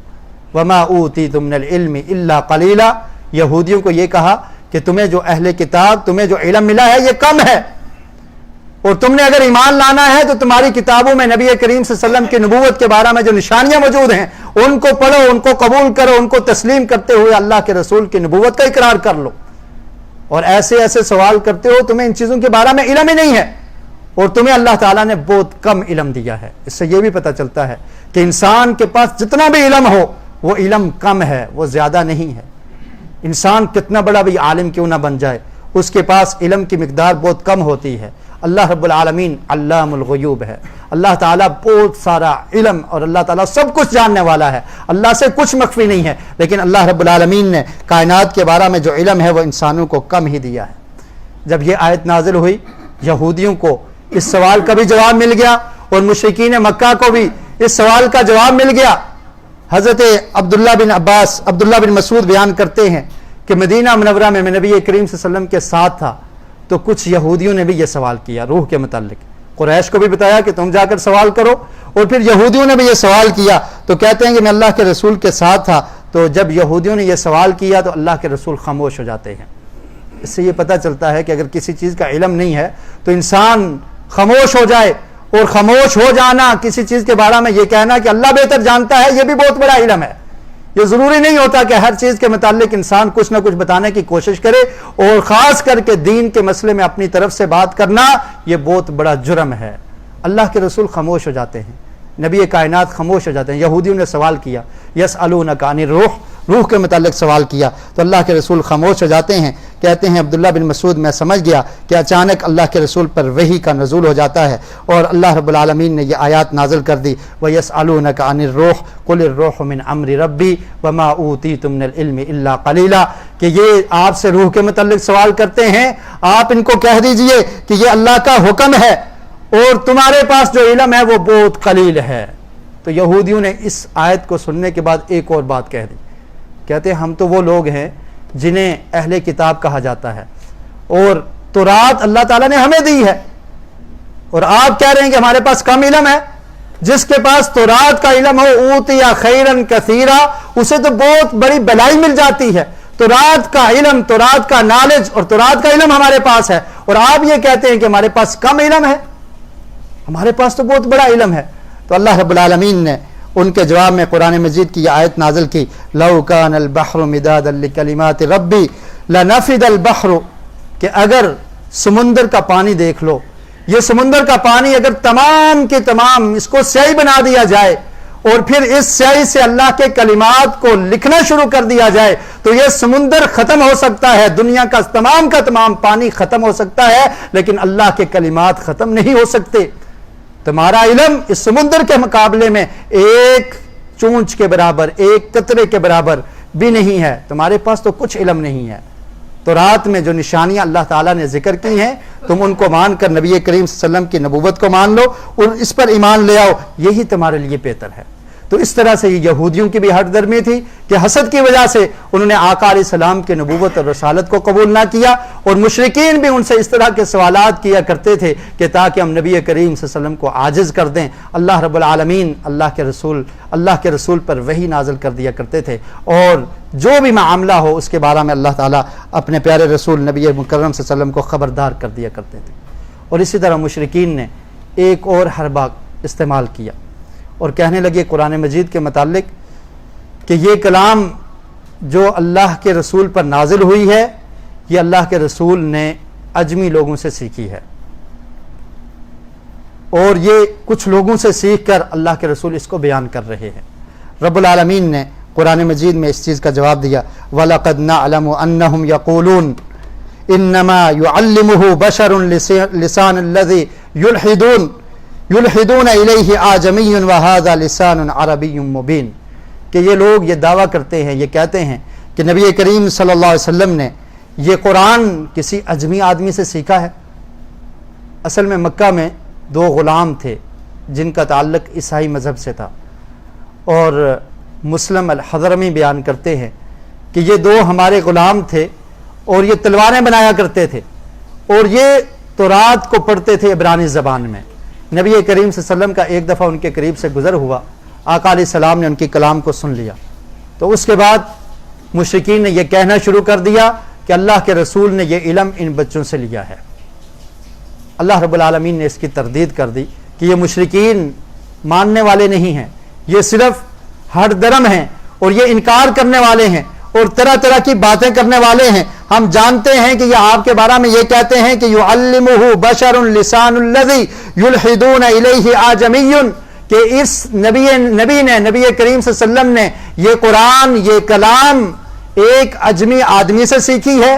وما اوتیتم من العلم الا قلیلا، یہودیوں کو یہ کہا کہ تمہیں جو اہل کتاب، تمہیں جو علم ملا ہے یہ کم ہے، اور تم نے اگر ایمان لانا ہے تو تمہاری کتابوں میں نبی کریم صلی اللہ علیہ وسلم کی نبوت کے بارے میں جو نشانیاں موجود ہیں ان کو پڑھو، ان کو قبول کرو، ان کو تسلیم کرتے ہوئے اللہ کے رسول کی نبوت کا اقرار کر لو، اور ایسے ایسے سوال کرتے ہو، تمہیں ان چیزوں کے بارے میں علم ہی نہیں ہے، اور تمہیں اللہ تعالیٰ نے بہت کم علم دیا ہے۔ اس سے یہ بھی پتہ چلتا ہے کہ انسان کے پاس جتنا بھی علم ہو وہ علم کم ہے، وہ زیادہ نہیں ہے۔ انسان کتنا بڑا بھی عالم کیوں نہ بن جائے، اس کے پاس علم کی مقدار بہت کم ہوتی ہے۔ اللہ رب العالمین علام الغیوب ہے، اللہ تعالیٰ بہت سارا علم، اور اللہ تعالیٰ سب کچھ جاننے والا ہے، اللہ سے کچھ مخفی نہیں ہے، لیکن اللہ رب العالمین نے کائنات کے بارے میں جو علم ہے وہ انسانوں کو کم ہی دیا ہے۔ جب یہ آیت نازل ہوئی، یہودیوں کو اس سوال کا بھی جواب مل گیا، اور مشرکین مکہ کو بھی اس سوال کا جواب مل گیا۔ حضرت عبداللہ بن عباس، عبداللہ بن مسعود بیان کرتے ہیں کہ مدینہ منورہ میں نبی کریم صلی اللہ علیہ وسلم کے ساتھ تھا، تو کچھ یہودیوں نے بھی یہ سوال کیا روح کے متعلق، قریش کو بھی بتایا کہ تم جا کر سوال کرو، اور پھر یہودیوں نے بھی یہ سوال کیا، تو کہتے ہیں کہ میں اللہ کے رسول کے ساتھ تھا، تو جب یہودیوں نے یہ سوال کیا تو اللہ کے رسول خاموش ہو جاتے ہیں۔ اس سے یہ پتہ چلتا ہے کہ اگر کسی چیز کا علم نہیں ہے تو انسان خاموش ہو جائے، اور خاموش ہو جانا، کسی چیز کے بارے میں یہ کہنا کہ اللہ بہتر جانتا ہے، یہ بھی بہت بڑا علم ہے۔ یہ ضروری نہیں ہوتا کہ ہر چیز کے متعلق انسان کچھ نہ کچھ بتانے کی کوشش کرے، اور خاص کر کے دین کے مسئلے میں اپنی طرف سے بات کرنا یہ بہت بڑا جرم ہے۔ اللہ کے رسول خاموش ہو جاتے ہیں، نبی کائنات خاموش ہو جاتے ہیں۔ یہودیوں نے سوال کیا یسألونک عن الروح، روح کے متعلق سوال کیا، تو اللہ کے رسول خاموش ہو جاتے ہیں۔ کہتے ہیں عبداللہ بن مسعود میں سمجھ گیا کہ اچانک اللہ کے رسول پر وحی کا نزول ہو جاتا ہے، اور اللہ رب العالمین نے یہ آیات نازل کر دی وَيَسْأَلُونَكَ عَنِ الرُّوحِ قُلِ الرُّوحُ مِنْ أَمْرِ رَبِّي وَمَا أُوتِيتُم مِّنَ الْعِلْمِ إِلَّا قَلِيلًا، کہ یہ آپ سے روح کے متعلق سوال کرتے ہیں، آپ ان کو کہہ دیجئے کہ یہ اللہ کا حکم ہے، اور تمہارے پاس جو علم ہے وہ بہت قلیل ہے۔ تو یہودیوں نے اس آیت کو سننے کے بعد ایک اور بات کہہ دی، کہتے ہیں ہم تو وہ لوگ ہیں جنہیں اہل کتاب کہا جاتا ہے، اور تورات اللہ تعالیٰ نے ہمیں دی ہے، اور آپ کہہ رہے ہیں کہ ہمارے پاس کم علم ہے۔ جس کے پاس تورات کا علم ہو اوتیا خیرن کثیرا، اسے تو بہت بڑی بلائی مل جاتی ہے۔ تورات کا علم، تورات کا نالج اور تورات کا علم ہمارے پاس ہے، اور آپ یہ کہتے ہیں کہ ہمارے پاس کم علم ہے، ہمارے پاس تو بہت بڑا علم ہے۔ تو اللہ رب العالمین نے ان کے جواب میں قرآن مجید کی یہ آیت نازل کی لو کان البحر مدادا لکلمات ربی لنفد البحر، کہ اگر سمندر کا پانی دیکھ لو، یہ سمندر کا پانی اگر تمام کے تمام اس کو سیاہی بنا دیا جائے، اور پھر اس سیاہی سے اللہ کے کلمات کو لکھنا شروع کر دیا جائے، تو یہ سمندر ختم ہو سکتا ہے، دنیا کا تمام پانی ختم ہو سکتا ہے، لیکن اللہ کے کلمات ختم نہیں ہو سکتے۔ تمہارا علم اس سمندر کے مقابلے میں ایک چونچ کے برابر، ایک قطرے کے برابر بھی نہیں ہے، تمہارے پاس تو کچھ علم نہیں ہے۔ تو رات میں جو نشانیاں اللہ تعالیٰ نے ذکر کی ہیں، تم ان کو مان کر نبی کریم صلی اللہ علیہ وسلم کی نبوت کو مان لو اور اس پر ایمان لے آؤ، یہی تمہارے لیے بہتر ہے۔ تو اس طرح سے یہ یہودیوں کی بھی ہٹ درمی تھی کہ حسد کی وجہ سے انہوں نے آقا علیہ السلام کی نبوت اور رسالت کو قبول نہ کیا، اور مشرکین بھی ان سے اس طرح کے سوالات کیا کرتے تھے کہ تاکہ ہم نبی کریم صلی اللہ علیہ وسلم کو عاجز کر دیں۔ اللہ رب العالمین اللہ کے رسول پر وحی نازل کر دیا کرتے تھے، اور جو بھی معاملہ ہو اس کے بارے میں اللہ تعالیٰ اپنے پیارے رسول نبی مکرم صلی اللہ علیہ وسلم کو خبردار کر دیا کرتے تھے۔ اور اسی طرح مشرکین نے ایک اور حربہ استعمال کیا، اور کہنے لگے قرآن مجید کے متعلق کہ یہ کلام جو اللہ کے رسول پر نازل ہوئی ہے، یہ اللہ کے رسول نے عجمی لوگوں سے سیکھی ہے، اور یہ کچھ لوگوں سے سیکھ کر اللہ کے رسول اس کو بیان کر رہے ہیں۔ رب العالمین نے قرآن مجید میں اس چیز کا جواب دیا وَلَقَدْ نَعْلَمُ أَنَّهُمْ يَقُولُونَ إِنَّمَا يُعَلِّمُهُ بَشَرٌ لِسَانُ الَّذِي يُلْحِدُونَ إِلَيْهِ آجَمِيٌّ وَهَذَا لِسَانٌ عَرَبِيٌّ مُبِينٌ، کہ یہ لوگ یہ دعویٰ کرتے ہیں، یہ کہتے ہیں کہ نبی کریم صلی اللہ علیہ وسلم نے یہ قرآن کسی اجمی آدمی سے سیکھا ہے؟ اصل میں مکہ میں 2 غلام تھے جن کا تعلق عیسائی مذہب سے تھا، اور مسلم الحضرمی بیان کرتے ہیں کہ یہ 2 ہمارے غلام تھے اور یہ تلواریں بنایا کرتے تھے، اور یہ تورات کو پڑھتے تھے عبرانی زبان میں۔ نبی کریم صلی اللہ علیہ وسلم کا ایک دفعہ ان کے قریب سے گزر ہوا، آقا علیہ السلام نے ان کی کلام کو سن لیا، تو اس کے بعد مشرکین نے یہ کہنا شروع کر دیا کہ اللہ کے رسول نے یہ علم ان بچوں سے لیا ہے۔ اللہ رب العالمین نے اس کی تردید کر دی کہ یہ مشرکین ماننے والے نہیں ہیں، یہ صرف ہر درم ہیں اور یہ انکار کرنے والے ہیں اور طرح طرح کی باتیں کرنے والے ہیں۔ ہم جانتے ہیں کہ یہ آپ کے بارے میں یہ کہتے ہیں کہ یعلمہ بشر لسان الذی یلحدون الیہ اعجمی، کہ اس نبی نے نبی کریم صلی اللہ علیہ وسلم نے یہ قرآن، یہ کلام ایک اجمی آدمی سے سیکھی ہے،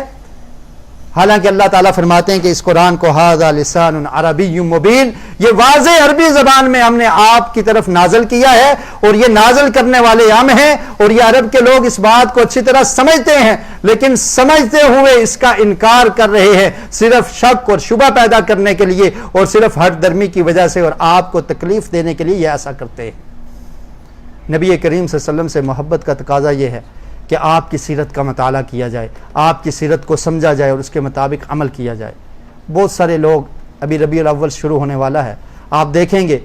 حالانکہ اللہ تعالیٰ فرماتے ہیں کہ اس قرآن کو ھذا لسان عربی مبین، یہ واضح عربی زبان میں ہم نے آپ کی طرف نازل کیا ہے، اور یہ نازل کرنے والے ہم ہیں، اور یہ عرب کے لوگ اس بات کو اچھی طرح سمجھتے ہیں، لیکن سمجھتے ہوئے اس کا انکار کر رہے ہیں، صرف شک اور شبہ پیدا کرنے کے لیے اور صرف ہٹ درمی کی وجہ سے اور آپ کو تکلیف دینے کے لیے یہ ایسا کرتے ہیں۔ نبی کریم صلی اللہ علیہ وسلم سے محبت کا تقاضا یہ ہے کہ آپ کی سیرت کا مطالعہ کیا جائے، آپ کی سیرت کو سمجھا جائے اور اس کے مطابق عمل کیا جائے۔ بہت سارے لوگ، ابھی ربیع الاول شروع ہونے والا ہے، آپ دیکھیں گے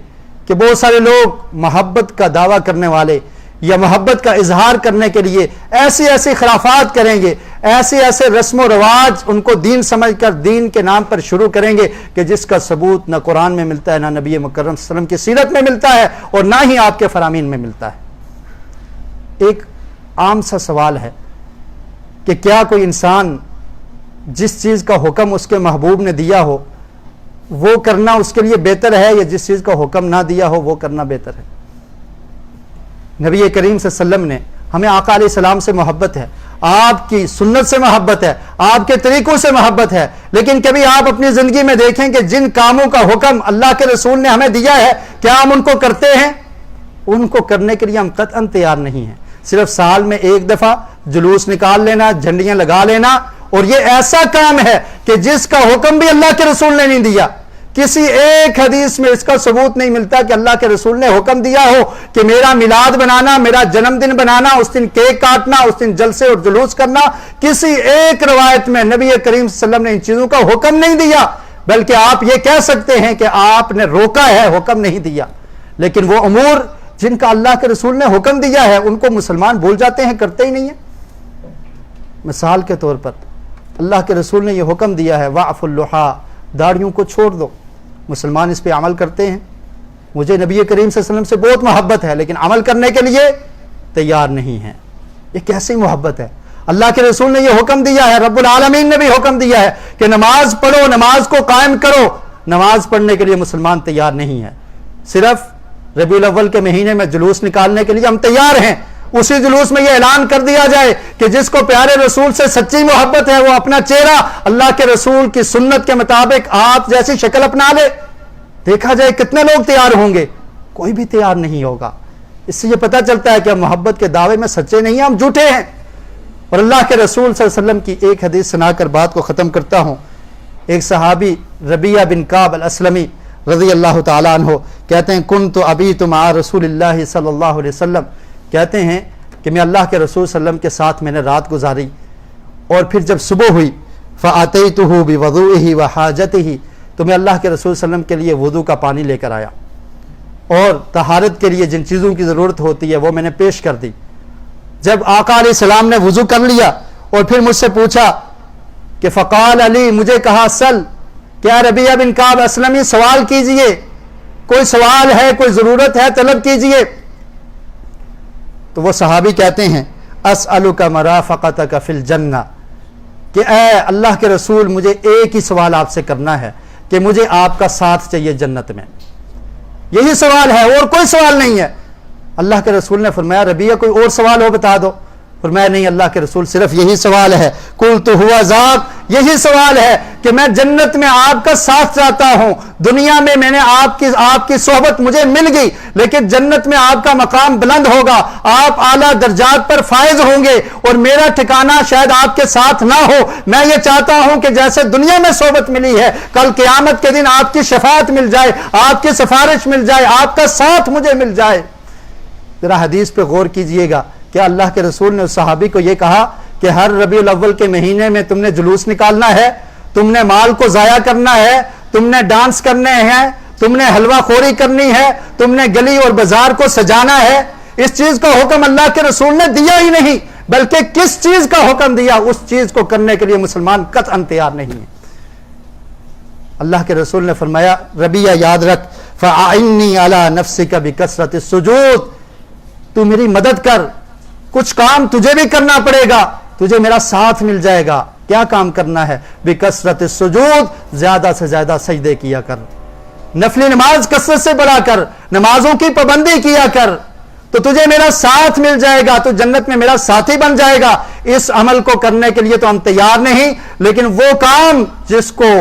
کہ بہت سارے لوگ محبت کا دعویٰ کرنے والے یا محبت کا اظہار کرنے کے لیے ایسی خرافات کریں گے، ایسے رسم و رواج ان کو دین سمجھ کر دین کے نام پر شروع کریں گے کہ جس کا ثبوت نہ قرآن میں ملتا ہے، نہ نبی مکرم صلی اللہ علیہ وسلم کی سیرت میں ملتا ہے، اور نہ ہی آپ کے فرامین میں ملتا ہے۔ ایک عام سا سوال ہے کہ کیا کوئی انسان جس چیز کا حکم اس کے محبوب نے دیا ہو وہ کرنا اس کے لیے بہتر ہے، یا جس چیز کا حکم نہ دیا ہو وہ کرنا بہتر ہے؟ نبی کریم صلی اللہ علیہ وسلم نے ہمیں آقا علیہ السلام سے محبت ہے، آپ کی سنت سے محبت ہے، آپ کے طریقوں سے محبت ہے، لیکن کبھی آپ اپنی زندگی میں دیکھیں کہ جن کاموں کا حکم اللہ کے رسول نے ہمیں دیا ہے کیا ہم ان کو کرتے ہیں؟ ان کو کرنے کے لیے ہم قطعاً تیار نہیں ہیں۔ صرف سال میں ایک دفعہ جلوس نکال لینا، جھنڈیاں لگا لینا، اور یہ ایسا کام ہے کہ جس کا حکم بھی اللہ کے رسول نے نہیں دیا۔ کسی ایک حدیث میں اس کا ثبوت نہیں ملتا کہ اللہ کے رسول نے حکم دیا ہو کہ میرا میلاد بنانا، میرا جنم دن بنانا، اس دن کیک کاٹنا، اس دن جلسے اور جلوس کرنا، کسی ایک روایت میں نبی کریم صلی اللہ علیہ وسلم نے ان چیزوں کا حکم نہیں دیا، بلکہ آپ یہ کہہ سکتے ہیں کہ آپ نے روکا ہے، حکم نہیں دیا۔ لیکن وہ امور جن کا اللہ کے رسول نے حکم دیا ہے ان کو مسلمان بھول جاتے ہیں، کرتے ہی نہیں ہیں۔ مثال کے طور پر اللہ کے رسول نے یہ حکم دیا ہے وَعْفُ اللُّحَىٰ، داڑھیوں کو چھوڑ دو، مسلمان اس پہ عمل کرتے ہیں۔ مجھے نبی کریم صلی اللہ علیہ وسلم سے بہت محبت ہے لیکن عمل کرنے کے لیے تیار نہیں ہیں۔ یہ کیسی محبت ہے؟ اللہ کے رسول نے یہ حکم دیا ہے، رب العالمین نے بھی حکم دیا ہے کہ نماز پڑھو، نماز کو قائم کرو، نماز پڑھنے کے لیے مسلمان تیار نہیں ہے۔ صرف ربیع الاول کے مہینے میں جلوس نکالنے کے لیے ہم تیار ہیں، اسی جلوس میں یہ اعلان کر دیا جائے کہ جس کو پیارے رسول سے سچی محبت ہے وہ اپنا چہرہ اللہ کے رسول کی سنت کے مطابق آپ جیسی شکل اپنا لے۔ دیکھا جائے کتنے لوگ تیار ہوں گے، کوئی بھی تیار نہیں ہوگا۔ اس سے یہ پتہ چلتا ہے کہ ہم محبت کے دعوے میں سچے نہیں ہیں، ہم جھوٹے ہیں۔ اور اللہ کے رسول صلی اللہ علیہ وسلم کی ایک حدیث سنا کر بات کو ختم کرتا ہوں۔ ایک صحابی ربیعہ بن کعب الاسلمی رضی اللہ تعالیٰ عنہ کہتے ہیں کنت ابیت مع رسول اللہ صلی اللہ علیہ وسلم، کہتے ہیں کہ میں اللہ کے رسول صلی اللہ علیہ وسلم کے ساتھ میں نے رات گزاری، اور پھر جب صبح ہوئی فَأَتَيْتُهُ بِوَضُوئِهِ وَحَاجَتِهِ، تو میں اللہ کے رسول صلی اللہ علیہ وسلم کے لیے وضو کا پانی لے کر آیا اور طہارت کے لیے جن چیزوں کی ضرورت ہوتی ہے وہ میں نے پیش کر دی۔ جب آقا علیہ السلام نے وضو کر لیا اور پھر مجھ سے پوچھا کہ فقال علی، مجھے کہا سل، کیا ربیعہ بن کعب اسلمی سوال کیجئے، کوئی سوال ہے، کوئی ضرورت ہے، طلب کیجئے۔ تو وہ صحابی کہتے ہیں اسألک مرافقتک فی الجنہ، کہ اے اللہ کے رسول مجھے ایک ہی سوال آپ سے کرنا ہے کہ مجھے آپ کا ساتھ چاہیے جنت میں، یہی سوال ہے اور کوئی سوال نہیں ہے۔ اللہ کے رسول نے فرمایا ربیعہ کوئی اور سوال ہو بتا دو۔ فرمایا نہیں اللہ کے رسول صرف یہی سوال ہے، قلت ہوا ذاک، یہی سوال ہے کہ میں جنت میں آپ کا ساتھ چاہتا ہوں، دنیا میں میں نے آپ کی صحبت مجھے مل گئی، لیکن جنت میں آپ کا مقام بلند ہوگا، آپ اعلیٰ درجات پر فائز ہوں گے اور میرا ٹھکانہ شاید آپ کے ساتھ نہ ہو۔ میں یہ چاہتا ہوں کہ جیسے دنیا میں صحبت ملی ہے، کل قیامت کے دن آپ کی شفاعت مل جائے، آپ کی سفارش مل جائے، آپ کا ساتھ مجھے مل جائے۔ ذرا حدیث پہ غور کیجئے گا کہ اللہ کے رسول نے اس صحابی کو یہ کہا کہ ہر ربیع الاول کے مہینے میں تم نے جلوس نکالنا ہے، تم نے مال کو ضائع کرنا ہے، تم نے ڈانس کرنے ہیں، تم نے حلوہ خوری کرنی ہے، تم نے گلی اور بازار کو سجانا ہے۔ اس چیز کا حکم اللہ کے رسول نے دیا ہی نہیں، بلکہ کس چیز کا حکم دیا؟ اس چیز کو کرنے کے لیے مسلمان قطعاً تیار نہیں ہے۔ اللہ کے رسول نے فرمایا ربیہ یاد رکھ، فَأَعِنِّي عَلَى نَفْسِكَ بِكَثْرَةِ السُّجُودِ، تو میری مدد کر، کچھ کام تجھے بھی کرنا پڑے گا، تجھے میرا ساتھ مل جائے گا۔ کیا کام کرنا ہے؟ بِكَثْرَةِ السُّجُودِ، زیادہ سے زیادہ سجدے کیا کر، نفلی نماز کثرت سے پڑھا کر، نمازوں کی پابندی کیا کر، تو تجھے میرا ساتھ مل جائے گا، تو جنت میں میرا ساتھی بن جائے گا۔ اس عمل کو کرنے کے لیے تو ہم تیار نہیں، لیکن وہ کام جس کو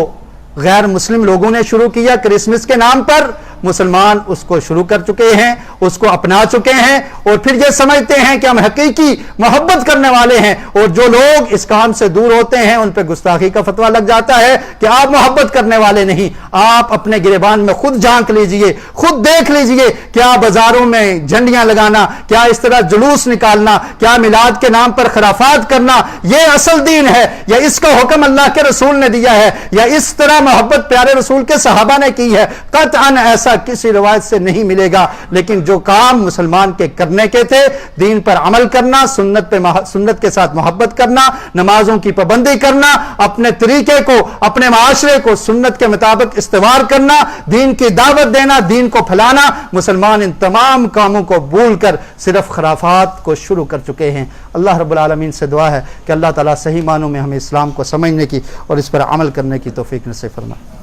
غیر مسلم لوگوں نے شروع کیا کرسمس کے نام پر، مسلمان اس کو شروع کر چکے ہیں، اس کو اپنا چکے ہیں، اور پھر یہ سمجھتے ہیں کہ ہم حقیقی محبت کرنے والے ہیں، اور جو لوگ اس کام سے دور ہوتے ہیں ان پہ گستاخی کا فتویٰ لگ جاتا ہے کہ آپ محبت کرنے والے نہیں۔ آپ اپنے گریبان میں خود جھانک لیجئے، خود دیکھ لیجئے، کیا بازاروں میں جھنڈیاں لگانا، کیا اس طرح جلوس نکالنا، کیا میلاد کے نام پر خرافات کرنا یہ اصل دین ہے، یا اس کا حکم اللہ کے رسول نے دیا ہے، یا اس طرح محبت پیارے رسول کے صحابہ نے کی ہے؟ قطعاً ایسا کسی روایت سے نہیں ملے گا۔ لیکن جو کام مسلمان کے کرنے کے تھے، دین پر عمل کرنا، سنت کے ساتھ محبت کرنا، نمازوں کی پابندی کرنا، اپنے طریقے کو، اپنے معاشرے کو سنت کے مطابق استوار کرنا، دین کی دعوت دینا، دین کو پھیلانا، مسلمان ان تمام کاموں کو بھول کر صرف خرافات کو شروع کر چکے ہیں۔ اللہ رب العالمین سے دعا ہے کہ اللہ تعالیٰ صحیح معنوں میں ہمیں اسلام کو سمجھنے کی اور اس پر عمل کرنے کی توفیق نصیب فرمائے۔